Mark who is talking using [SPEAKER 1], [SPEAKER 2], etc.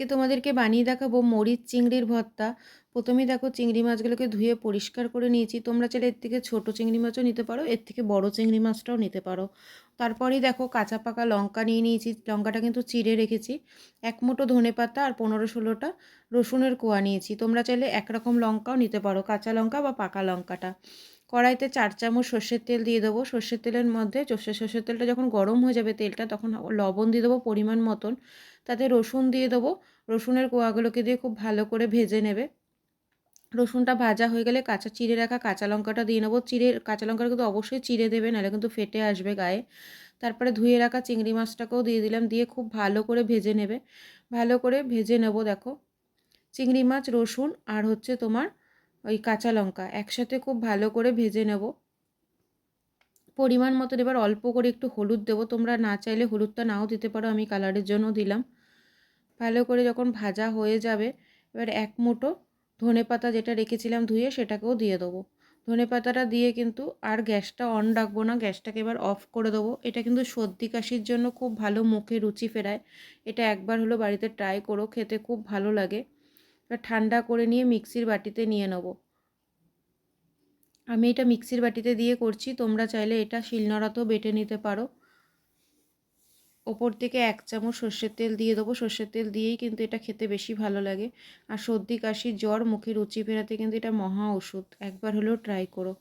[SPEAKER 1] আজকে তোমাদেরকে বানিয়ে দেখাবো মরিচ চিংড়ির ভর্তা। প্রথমেই দেখো চিংড়ি মাছগুলোকে ধুয়ে পরিষ্কার করে নিয়েছি। তোমরা চাইলে এর থেকে ছোট চিংড়ি মাছও নিতে পারো, এর থেকে বড় চিংড়ি মাছটাও নিতে পারো। তারপরেই দেখো কাঁচা পাকা লঙ্কা নিয়ে নিয়েছি, লঙ্কাটা কিন্তু চিড়ে রেখেছি। এক মুঠো ধনেপাতা আর 15-16টা রসুনের কোয়া নিয়েছি। তোমরা চাইলে একরকম লঙ্কাও নিতে পারো, কাঁচা লঙ্কা বা পাকা লঙ্কাটা। কড়াইতে 4 চামচ সর্ষের তেল দিয়ে দেবো। সর্ষের তেলের মধ্যে সর্ষের তেলটা যখন গরম হয়ে যাবে তেলটা, তখন লবণ দিয়ে দেবো পরিমাণ মতন। তাতে রসুন দিয়ে দেবো। রসুনের কোয়াগুলোকে দিয়ে খুব ভালো করে ভেজে নেবে। রসুনটা ভাজা হয়ে গেলে চিড়ে রাখা কাঁচা লঙ্কাটা দিয়ে নেবো। কাঁচা লঙ্কাটা কিন্তু অবশ্যই চিড়ে দেবে, নাহলে কিন্তু ফেটে আসবে গায়ে। তারপরে ধুয়ে রাখা চিংড়ি মাছটাকেও দিয়ে দিলাম, দিয়ে খুব ভালো করে ভেজে নেবে। ভালো করে ভেজে নেব। দেখো চিংড়ি মাছ, রসুন আর হচ্ছে তোমার ওই কাঁচা লঙ্কা একসাথে খুব ভালো করে ভেজে নেব। পরিমাণ মতন এবার অল্প করে একটু হলুদ দেবো। তোমরা না চাইলে হলুদটা নাও দিতে পারো, আমি কালারের জন্য দিলাম। ভালো করে যখন ভাজা হয়ে যাবে, এবার এক মুঠো ধনেপাতা যেটা রেখেছিলাম ধুয়ে, সেটাকেও দিয়ে দেবো। ধনেপাতাটা দিয়ে কিন্তু আর গ্যাসটা অন রাখবো না, গ্যাসটাকে এবার অফ করে দেবো। এটা কিন্তু সর্দি কাশির জন্য খুব ভালো, মুখে রুচি ফেরায়। এটা একবার হলো বাড়িতে ট্রাই করো, খেতে খুব ভালো লাগে। এবার ঠান্ডা করে নিয়ে মিক্সির বাটিতে নিয়ে নেবো। আমি এটা মিক্সির বাটিতে দিয়ে করছি, তোমরা চাইলে এটা শিলনোড়াতেও বেটে নিতে পারো। ওপর থেকে 1 চামচ সর্ষের তেল দিয়ে দেবো। সর্ষের তেল দিয়েই কিন্তু এটা খেতে বেশি ভালো লাগে। আর সর্দি কাশি জ্বর মুখে রুচি ফেরাতে কিন্তু এটা মহা ওষুধ, একবার হলেও ট্রাই করো।